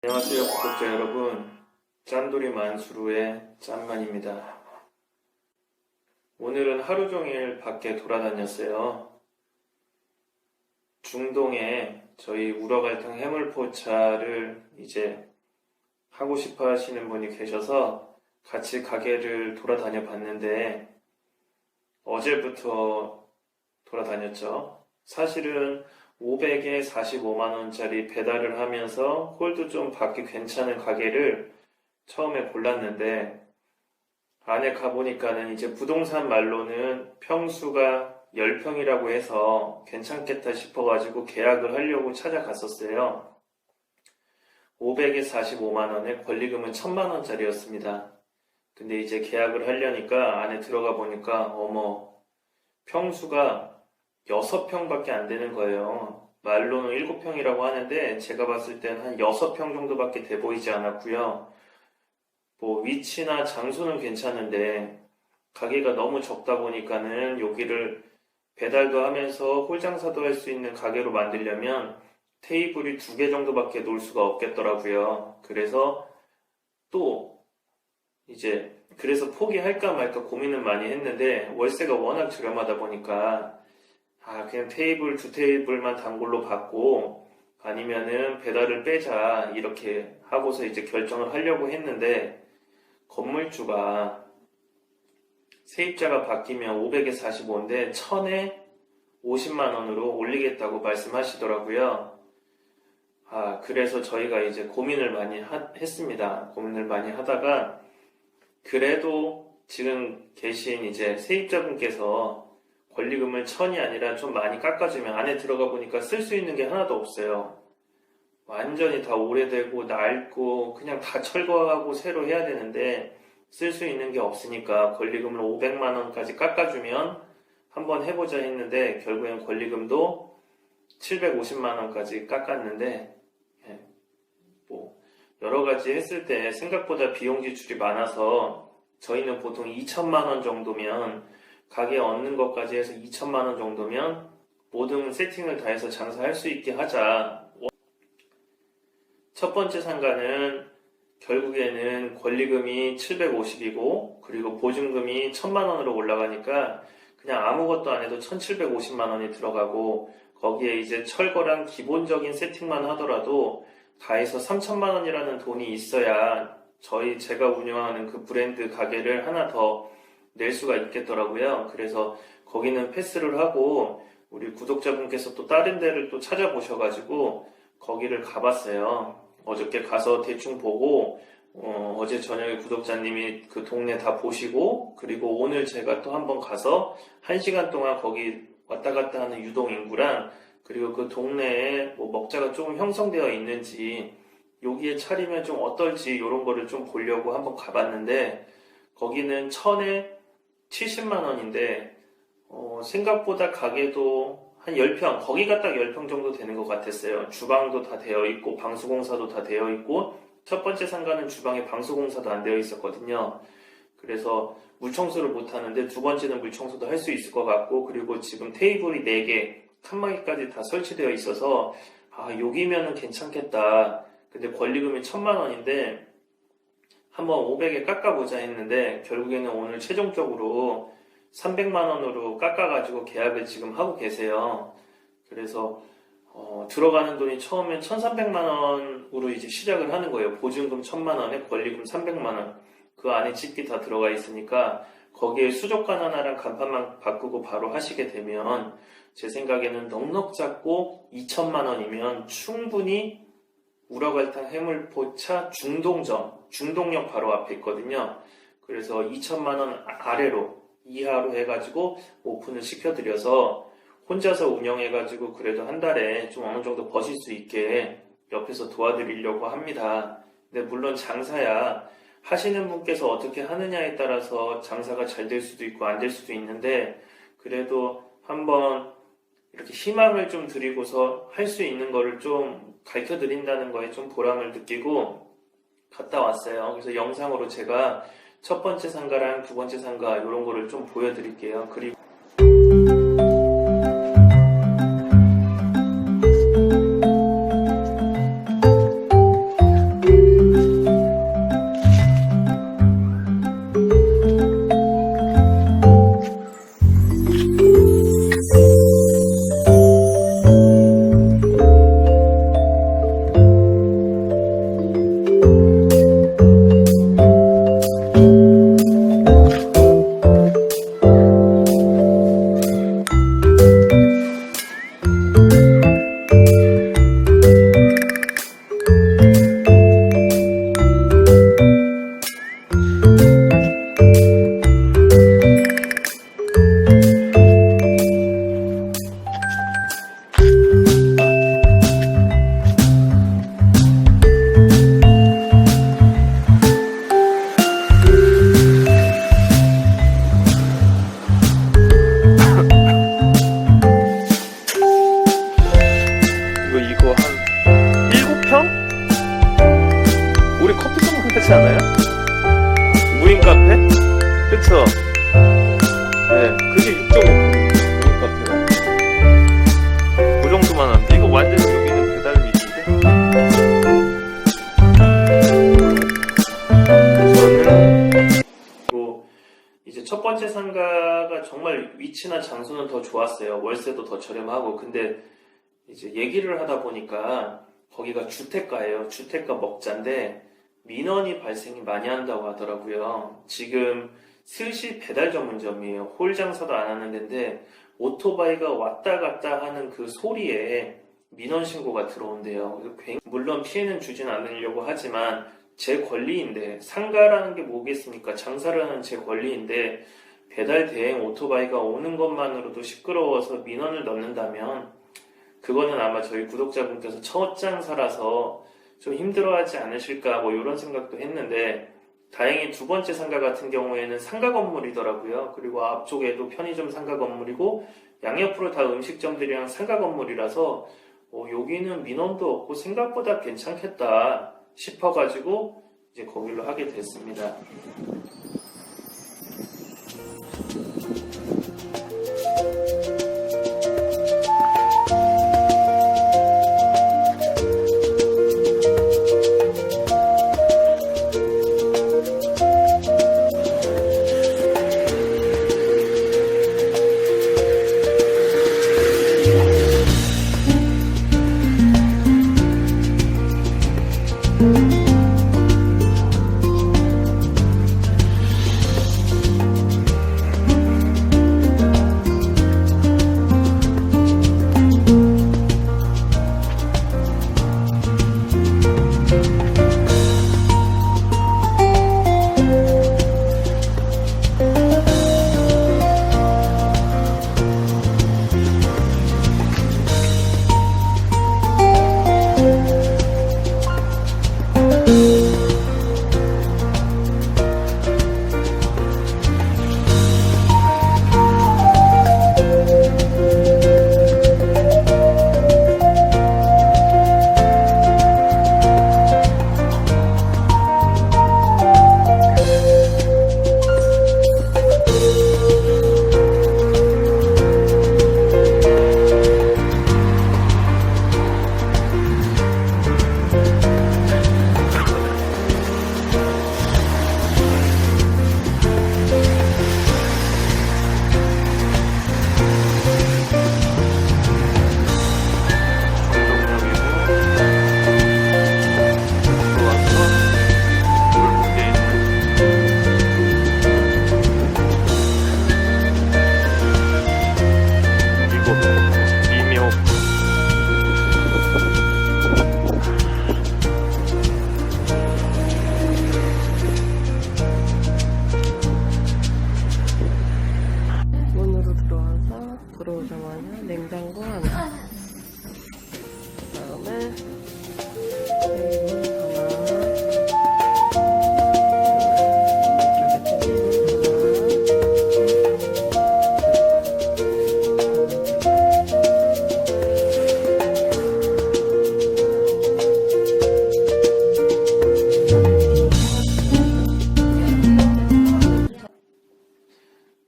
안녕하세요 구독자 여러분, 짠돌이 만수르의 짠만입니다. 오늘은 하루 종일 밖에 돌아다녔어요. 중동에 저희 우러갈등 해물포차를 이제 하고 싶어 하시는 분이 계셔서 같이 가게를 돌아다녀 봤는데 어제부터 돌아다녔죠. 사실은 500에 45만원짜리 배달을 하면서 홀도 좀 받기 괜찮은 가게를 처음에 골랐는데 안에 가보니까는 이제 부동산 말로는 평수가 10평이라고 해서 괜찮겠다 싶어가지고 계약을 하려고 찾아갔었어요. 500에 45만원에 권리금은 1000만원짜리였습니다. 근데 이제 계약을 하려니까 안에 들어가 보니까 어머, 평수가 6평밖에 안 되는 거예요. 말로는 7평이라고 하는데 제가 봤을 땐 한 6평 정도밖에 돼 보이지 않았고요. 뭐 위치나 장소는 괜찮은데 가게가 너무 적다 보니까는 여기를 배달도 하면서 홀장사도 할 수 있는 가게로 만들려면 테이블이 2개 정도밖에 놓을 수가 없겠더라고요. 그래서 그래서 포기할까 말까 고민을 많이 했는데 월세가 워낙 저렴하다 보니까 그냥 테이블 2테이블만 단골로 받고 아니면은 배달을 빼자 이렇게 하고서 이제 결정을 하려고 했는데 건물주가 세입자가 바뀌면 500에 45인데 1000에 50만원으로 올리겠다고 말씀하시더라고요. 그래서 저희가 이제 고민을 많이 했습니다. 고민을 많이 하다가 그래도 지금 계신 이제 세입자분께서 권리금을 1000이 아니라 좀 많이 깎아주면 안에 들어가 보니까 쓸 수 있는 게 하나도 없어요. 완전히 다 오래되고 낡고 그냥 다 철거하고 새로 해야 되는데 쓸 수 있는 게 없으니까 권리금을 500만원까지 깎아주면 한번 해보자 했는데 결국엔 권리금도 750만원까지 깎았는데 여러가지 했을 때 생각보다 비용 지출이 많아서 저희는 보통 2천만원 정도면 가게 얻는 것까지 해서 2천만원 정도면 모든 세팅을 다 해서 장사할 수 있게 하자. 첫 번째 상가는 결국에는 권리금이 750이고 그리고 보증금이 1000만원으로 올라가니까 그냥 아무것도 안 해도 1750만원이 들어가고 거기에 이제 철거랑 기본적인 세팅만 하더라도 다 해서 3000만원이라는 돈이 있어야 제가 운영하는 그 브랜드 가게를 하나 더 낼 수가 있겠더라고요. 그래서 거기는 패스를 하고 우리 구독자분께서 또 다른 데를 또 찾아보셔가지고 거기를 가봤어요. 어저께 가서 대충 보고 어제 저녁에 구독자님이 그 동네 다 보시고 그리고 오늘 제가 또 한번 가서 1시간 동안 거기 왔다 갔다 하는 유동인구랑 그리고 그 동네에 뭐 먹자가 조금 형성되어 있는지 여기에 차리면 좀 어떨지 이런 거를 좀 보려고 한번 가봤는데 거기는 1000에 70만원인데 생각보다 가게도 한 10평, 거기가 딱 10평 정도 되는 것 같았어요. 주방도 다 되어 있고 방수공사도 다 되어 있고 첫 번째 상가는 주방에 방수공사도 안 되어 있었거든요. 그래서 물청소를 못 하는데 두 번째는 물청소도 할 수 있을 것 같고 그리고 지금 테이블이 4개, 칸막이까지 다 설치되어 있어서 여기면은 괜찮겠다. 근데 권리금이 1000만원인데 한번 500에 깎아보자 했는데 결국에는 오늘 최종적으로 300만원으로 깎아가지고 계약을 지금 하고 계세요. 그래서 들어가는 돈이 처음엔 1300만원으로 이제 시작을 하는 거예요. 보증금 1000만원에 권리금 300만원 그 안에 집기 다 들어가 있으니까 거기에 수족관 하나랑 간판만 바꾸고 바로 하시게 되면 제 생각에는 넉넉 잡고 2천만원이면 충분히 우러갈탕 해물포차 중동역 바로 앞에 있거든요. 그래서 2천만원 이하로 해가지고 오픈을 시켜드려서 혼자서 운영해가지고 그래도 한 달에 좀 어느 정도 버실 수 있게 옆에서 도와드리려고 합니다. 근데 물론 장사야 하시는 분께서 어떻게 하느냐에 따라서 장사가 잘 될 수도 있고 안 될 수도 있는데 그래도 한번 이렇게 희망을 좀 드리고서 할 수 있는 거를 좀 가르쳐 드린다는 거에 좀 보람을 느끼고 갔다 왔어요. 그래서 영상으로 제가 첫 번째 상가랑 두 번째 상가 이런 거를 좀 보여드릴게요. 그리고 우리 커피숍 같지 않아요? 무인 카페? 그쵸? 네, 그게 6.5 무인 카페가. 그 정도만 하는데 이거 완전 여기는 배달 위주인데. 저는 이제 첫 번째 상가가 정말 위치나 장소는 더 좋았어요. 월세도 더 저렴하고. 근데 이제 얘기를 하다 보니까 거기가 주택가예요. 주택가 먹자인데 민원이 발생이 많이 한다고 하더라고요. 지금 스시 배달 전문점이에요. 홀 장사도 안 하는 데인데 오토바이가 왔다 갔다 하는 그 소리에 민원 신고가 들어온대요. 물론 피해는 주진 않으려고 하지만 제 권리인데, 상가라는 게 뭐겠습니까? 장사를 하는 제 권리인데 배달 대행 오토바이가 오는 것만으로도 시끄러워서 민원을 넣는다면 그거는 아마 저희 구독자분께서 첫 장사라서 좀 힘들어하지 않으실까 뭐 이런 생각도 했는데, 다행히 두 번째 상가 같은 경우에는 상가 건물이더라고요. 그리고 앞쪽에도 편의점 상가 건물이고 양옆으로 다 음식점들이랑 상가 건물이라서 여기는 민원도 없고 생각보다 괜찮겠다 싶어가지고 이제 거기로 하게 됐습니다. 들어오자마자 냉장고 하나, 그다음에 테이블 하나, 이쪽에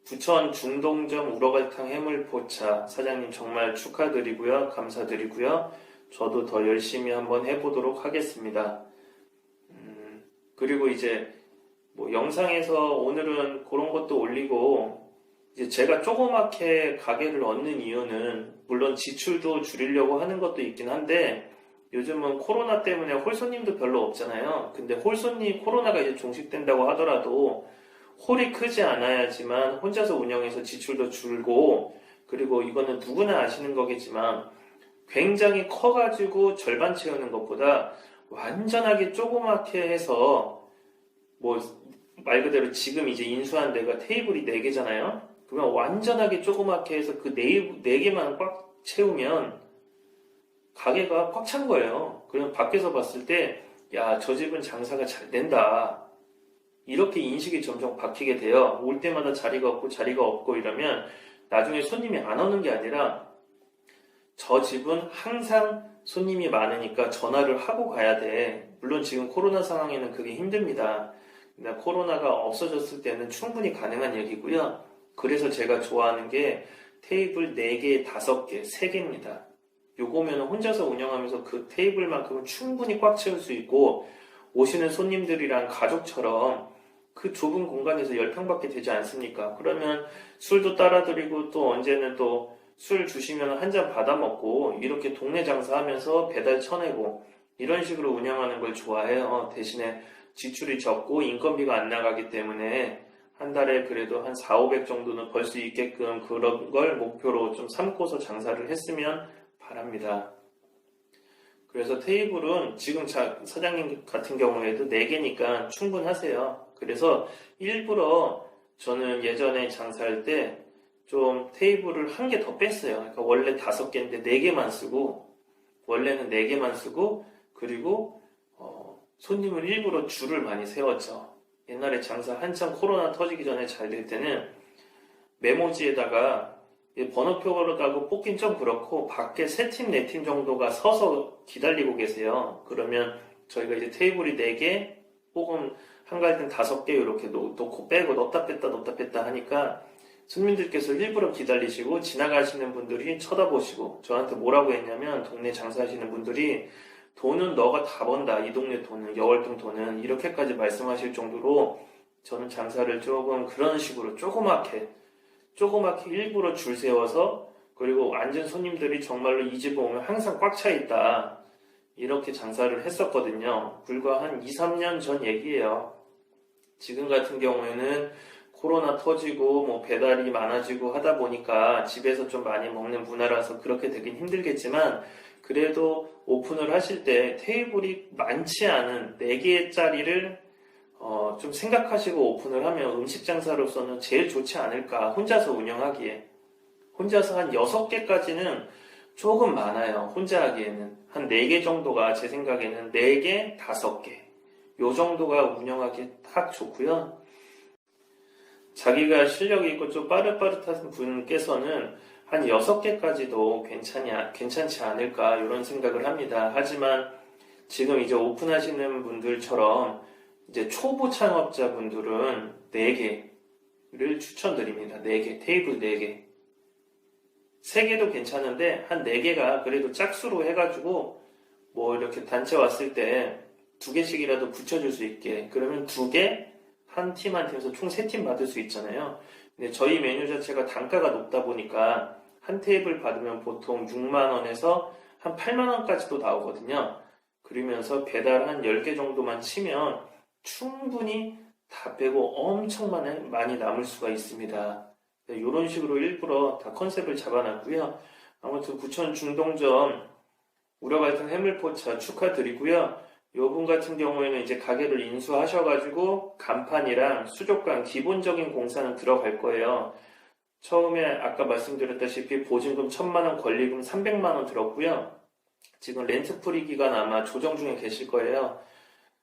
부천 중동점 우러갈탕 해물포차 사장님 정말 축하드리고요. 감사드리고요. 저도 더 열심히 한번 해보도록 하겠습니다. 그리고 이제 뭐 영상에서 오늘은 그런 것도 올리고, 이제 제가 조그맣게 가게를 얻는 이유는 물론 지출도 줄이려고 하는 것도 있긴 한데, 요즘은 코로나 때문에 홀손님도 별로 없잖아요. 근데 홀손님 코로나가 이제 종식된다고 하더라도 홀이 크지 않아야지만 혼자서 운영해서 지출도 줄고, 그리고 이거는 누구나 아시는 거겠지만 굉장히 커가지고 절반 채우는 것보다 완전하게 조그맣게 해서, 뭐 말 그대로 지금 이제 인수한 데가 테이블이 4개잖아요. 그러면 완전하게 조그맣게 해서 그 4개만 꽉 채우면 가게가 꽉 찬 거예요. 그러면 밖에서 봤을 때 야, 저 집은 장사가 잘 된다, 이렇게 인식이 점점 바뀌게 돼요. 올 때마다 자리가 없고 이러면 나중에 손님이 안 오는 게 아니라 저 집은 항상 손님이 많으니까 전화를 하고 가야 돼. 물론 지금 코로나 상황에는 그게 힘듭니다. 근데 코로나가 없어졌을 때는 충분히 가능한 얘기고요. 그래서 제가 좋아하는 게 테이블 4개, 5개, 3개입니다. 요거면 혼자서 운영하면서 그 테이블만큼은 충분히 꽉 채울 수 있고 오시는 손님들이랑 가족처럼 그 좁은 공간에서 10평밖에 되지 않습니까? 그러면 술도 따라드리고 또 언제는 또 술 주시면 한 잔 받아 먹고 이렇게 동네 장사하면서 배달 쳐내고 이런 식으로 운영하는 걸 좋아해요. 대신에 지출이 적고 인건비가 안 나가기 때문에 한 달에 그래도 한 4, 500 정도는 벌 수 있게끔 그런 걸 목표로 좀 삼고서 장사를 했으면 바랍니다. 그래서 테이블은 지금 사장님 같은 경우에도 4개니까 충분하세요. 그래서 일부러 저는 예전에 장사할 때 좀 테이블을 1개 더 뺐어요. 그러니까 원래 5개인데 4개만 쓰고, 원래는 4개만 쓰고, 그리고 손님을 일부러 줄을 많이 세웠죠. 옛날에 장사 한참 코로나 터지기 전에 잘 될 때는 메모지에다가 번호표로다가 뽑긴 좀 그렇고 밖에 3팀, 4팀 정도가 서서 기다리고 계세요. 그러면 저희가 이제 테이블이 4개 혹은 한가할 땐 5개 이렇게 놓고 빼고 넣었다 뺐다 하니까 손님들께서 일부러 기다리시고 지나가시는 분들이 쳐다보시고 저한테 뭐라고 했냐면 동네 장사하시는 분들이 돈은 너가 다 번다. 이 동네 돈은, 여월동 돈은 이렇게까지 말씀하실 정도로 저는 장사를 조금 그런 식으로 조그맣게 일부러 줄 세워서 그리고 앉은 손님들이 정말로 이 집에 오면 항상 꽉 차 있다. 이렇게 장사를 했었거든요. 불과 한 2, 3년 전 얘기예요. 지금 같은 경우에는 코로나 터지고 뭐 배달이 많아지고 하다 보니까 집에서 좀 많이 먹는 문화라서 그렇게 되긴 힘들겠지만 그래도 오픈을 하실 때 테이블이 많지 않은 4개짜리를 좀 생각하시고 오픈을 하면 음식 장사로서는 제일 좋지 않을까. 혼자서 운영하기에. 혼자서 한 6개까지는 조금 많아요. 혼자 하기에는. 한 4개 정도가 제 생각에는 4개, 5개. 요 정도가 운영하기에 딱 좋고요. 자기가 실력이 있고 좀 빠릇빠릇한 분께서는 한 6개까지도 괜찮지 않을까 이런 생각을 합니다. 하지만 지금 이제 오픈하시는 분들처럼 이제 초보 창업자분들은 4개를 추천드립니다. 4개, 테이블 4개. 3개도 괜찮은데 한 4개가 그래도 짝수로 해가지고 뭐 이렇게 단체 왔을 때 2개씩이라도 붙여줄 수 있게. 그러면 2개, 한 팀한테서 총 3팀 받을 수 있잖아요. 근데 저희 메뉴 자체가 단가가 높다 보니까 한 테이블 받으면 보통 6만원에서 한 8만원까지도 나오거든요. 그러면서 배달 한 10개 정도만 치면 충분히 다 빼고 엄청 많이 남을 수가 있습니다. 이런 식으로 일부러 다 컨셉을 잡아놨고요. 아무튼 부천 중동점 우려갈등 해물포차 축하드리고요. 요분 같은 경우에는 이제 가게를 인수하셔가지고 간판이랑 수족관 기본적인 공사는 들어갈 거예요. 처음에 아까 말씀드렸다시피 보증금 1,000만원, 권리금 300만원 들었고요. 지금 렌트프리 기간 아마 조정 중에 계실 거예요.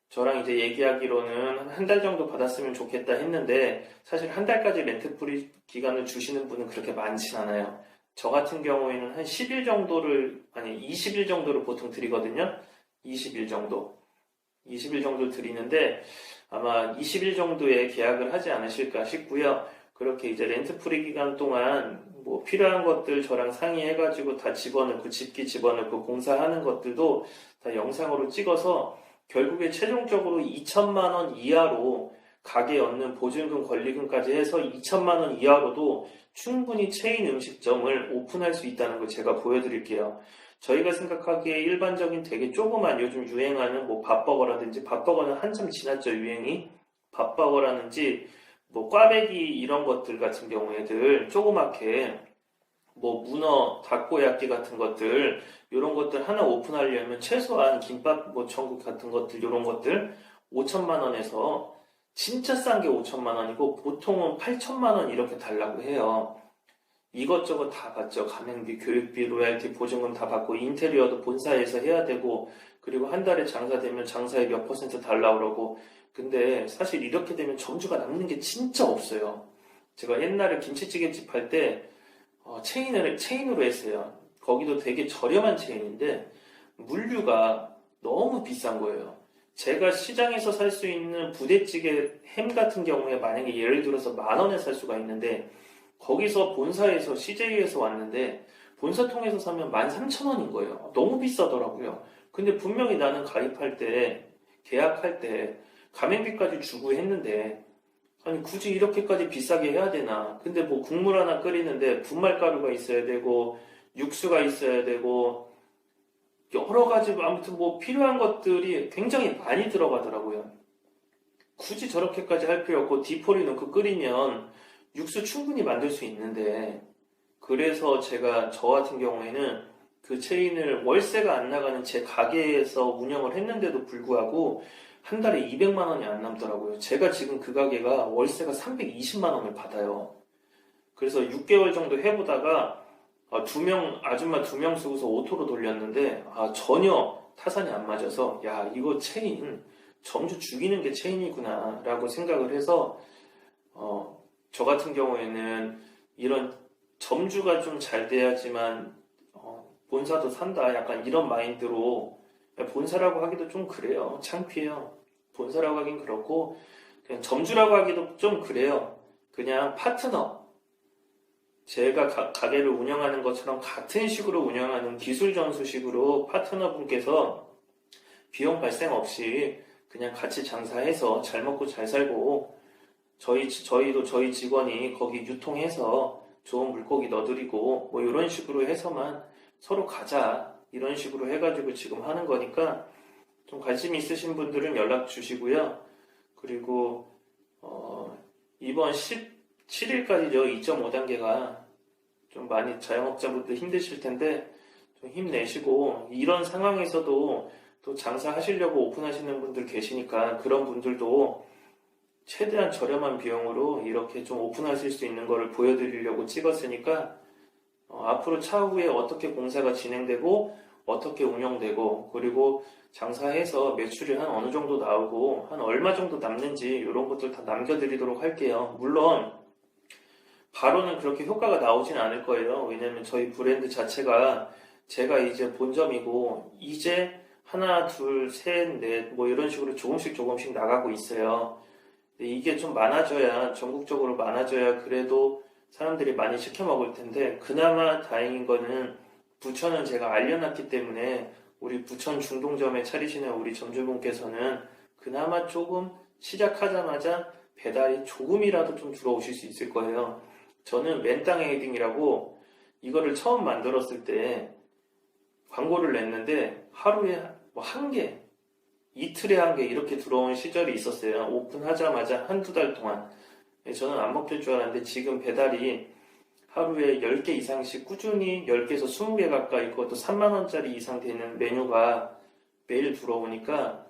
저랑 이제 얘기하기로는 한 달 정도 받았으면 좋겠다 했는데 사실 한 달까지 렌트프리 기간을 주시는 분은 그렇게 많진 않아요. 저 같은 경우에는 한 20일 정도를 보통 드리거든요. 20일 정도 드리는데 아마 20일 정도에 계약을 하지 않으실까 싶고요. 그렇게 이제 렌트프리 기간 동안 뭐 필요한 것들 저랑 상의해가지고 다 집어넣고 집기 집어넣고 공사하는 것들도 다 영상으로 찍어서 결국에 최종적으로 2천만원 이하로 가게에 얻는 보증금 권리금까지 해서 2천만원 이하로도 충분히 체인 음식점을 오픈할 수 있다는 걸 제가 보여드릴게요. 저희가 생각하기에 일반적인 되게 조그만 요즘 유행하는 뭐 밥버거라든지 밥버거는 한참 지났죠 유행이. 밥버거라든지 뭐 꽈배기 이런 것들 같은 경우에들 조그맣게 뭐 문어 닭고야끼 같은 것들 이런 것들 하나 오픈하려면 최소한 김밥 뭐 전국 같은 것들 이런 것들 5천만 원에서 진짜 싼 게 5천만 원이고 보통은 8천만 원 이렇게 달라고 해요. 이것저것 다 받죠. 가맹비, 교육비, 로얄티, 보증금 다 받고 인테리어도 본사에서 해야 되고 그리고 한 달에 장사되면 장사에 몇 % 달라고 그러고 근데 사실 이렇게 되면 점주가 남는 게 진짜 없어요. 제가 옛날에 김치찌개집 할 때 체인으로 했어요. 거기도 되게 저렴한 체인인데 물류가 너무 비싼 거예요. 제가 시장에서 살 수 있는 부대찌개 햄 같은 경우에 만약에 예를 들어서 10,000원에 살 수가 있는데 거기서 본사에서 CJ에서 왔는데 본사 통해서 사면 13,000원인 거예요. 너무 비싸더라고요. 근데 분명히 나는 가입할 때 계약할 때 가맹비까지 주고 했는데 아니 굳이 이렇게까지 비싸게 해야 되나? 근데 뭐 국물 하나 끓이는데 분말가루가 있어야 되고 육수가 있어야 되고 여러 가지 아무튼 뭐 필요한 것들이 굉장히 많이 들어가더라고요. 굳이 저렇게까지 할 필요 없고 디포리 넣고 끓이면 육수 충분히 만들 수 있는데 그래서 제가 저 같은 경우에는 그 체인을 월세가 안 나가는 제 가게에서 운영을 했는데도 불구하고 한 달에 200만 원이 안 남더라고요. 제가 지금 그 가게가 월세가 320만 원을 받아요. 그래서 6개월 정도 해보다가 아줌마 2명 쓰고서 오토로 돌렸는데 전혀 타산이 안 맞아서 야 이거 체인 점주 죽이는 게 체인이구나 라고 생각을 해서 저 같은 경우에는 이런 점주가 좀 잘 돼야지만 본사도 산다 약간 이런 마인드로 본사라고 하기도 좀 그래요. 창피해요. 본사라고 하긴 그렇고 그냥 점주라고 하기도 좀 그래요. 그냥 파트너 제가 가게를 운영하는 것처럼 같은 식으로 운영하는 기술 전수식으로 파트너분께서 비용 발생 없이 그냥 같이 장사해서 잘 먹고 잘 살고 저희도 저희 직원이 거기 유통해서 좋은 물고기 넣어드리고 뭐 이런 식으로 해서만 서로 가자 이런 식으로 해가지고 지금 하는 거니까 좀 관심 있으신 분들은 연락 주시고요. 그리고 이번 17일까지죠. 2.5단계가 좀 많이 자영업자분들 힘드실 텐데 좀 힘내시고 이런 상황에서도 또 장사하시려고 오픈하시는 분들 계시니까 그런 분들도 최대한 저렴한 비용으로 이렇게 좀 오픈하실 수 있는 거를 보여드리려고 찍었으니까 앞으로 차후에 어떻게 공사가 진행되고 어떻게 운영되고 그리고 장사해서 매출이 한 어느 정도 나오고 한 얼마 정도 남는지 이런 것들 다 남겨드리도록 할게요. 물론 바로는 그렇게 효과가 나오진 않을 거예요. 왜냐면 저희 브랜드 자체가 제가 이제 본점이고 이제 하나, 둘, 셋, 넷 뭐 이런 식으로 조금씩 나가고 있어요. 근데 이게 좀 많아져야 전국적으로 많아져야 그래도 사람들이 많이 시켜 먹을 텐데 그나마 다행인 거는 부천은 제가 알려놨기 때문에 우리 부천 중동점에 차리시는 우리 점주분께서는 그나마 조금 시작하자마자 배달이 조금이라도 좀 들어오실 수 있을 거예요. 저는 맨땅 헤딩이라고 이거를 처음 만들었을 때 광고를 냈는데 하루에 뭐 한 개, 이틀에 한 개 이렇게 들어온 시절이 있었어요. 오픈하자마자 한두 달 동안. 저는 안 먹힐 줄 알았는데 지금 배달이 하루에 10개 이상씩 꾸준히 10개에서 20개 가까이 그것도 3만원짜리 이상 되는 메뉴가 매일 들어오니까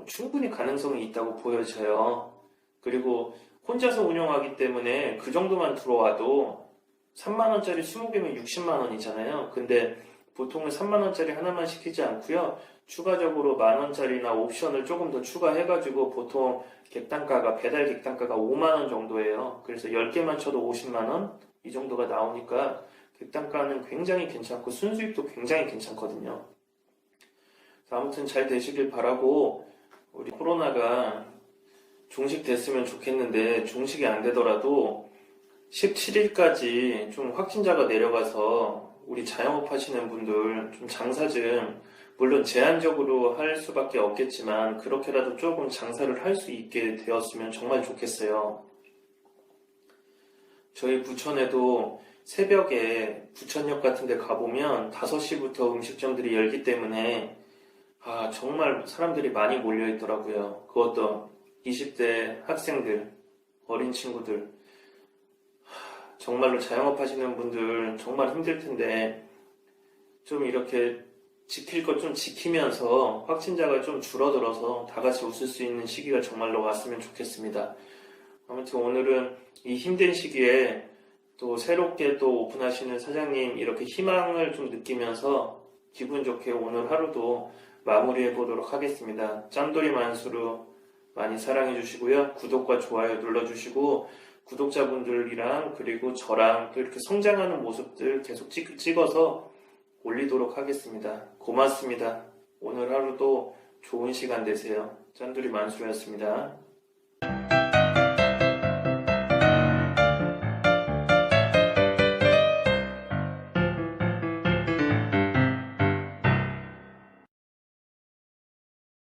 충분히 가능성이 있다고 보여져요. 그리고 혼자서 운영하기 때문에 그 정도만 들어와도 3만원짜리 20개면 60만원이잖아요. 근데 보통은 3만원짜리 하나만 시키지 않고요. 추가적으로 만원짜리나 옵션을 조금 더 추가해가지고 보통 객단가가 배달 객단가가 5만원 정도예요. 그래서 10개만 쳐도 50만원 이 정도가 나오니까 객단가는 굉장히 괜찮고 순수익도 굉장히 괜찮거든요. 아무튼 잘 되시길 바라고 우리 코로나가 종식됐으면 좋겠는데 종식이 안 되더라도 17일까지 좀 확진자가 내려가서 우리 자영업 하시는 분들 좀 장사 좀 물론 제한적으로 할 수밖에 없겠지만 그렇게라도 조금 장사를 할 수 있게 되었으면 정말 좋겠어요. 저희 부천에도 새벽에 부천역 같은 데 가보면 5시부터 음식점들이 열기 때문에 정말 사람들이 많이 몰려 있더라고요. 그것도 20대 학생들, 어린 친구들 정말로 자영업 하시는 분들 정말 힘들 텐데 좀 이렇게 지킬 것 좀 지키면서 확진자가 좀 줄어들어서 다 같이 웃을 수 있는 시기가 정말로 왔으면 좋겠습니다. 아무튼 오늘은 이 힘든 시기에 또 새롭게 또 오픈하시는 사장님 이렇게 희망을 좀 느끼면서 기분 좋게 오늘 하루도 마무리해 보도록 하겠습니다. 짠돌이 만수로 많이 사랑해 주시고요. 구독과 좋아요 눌러주시고 구독자분들이랑 그리고 저랑 또 이렇게 성장하는 모습들 계속 찍어서 올리도록 하겠습니다. 고맙습니다. 오늘 하루도 좋은 시간 되세요. 짠돌이 만수르였습니다.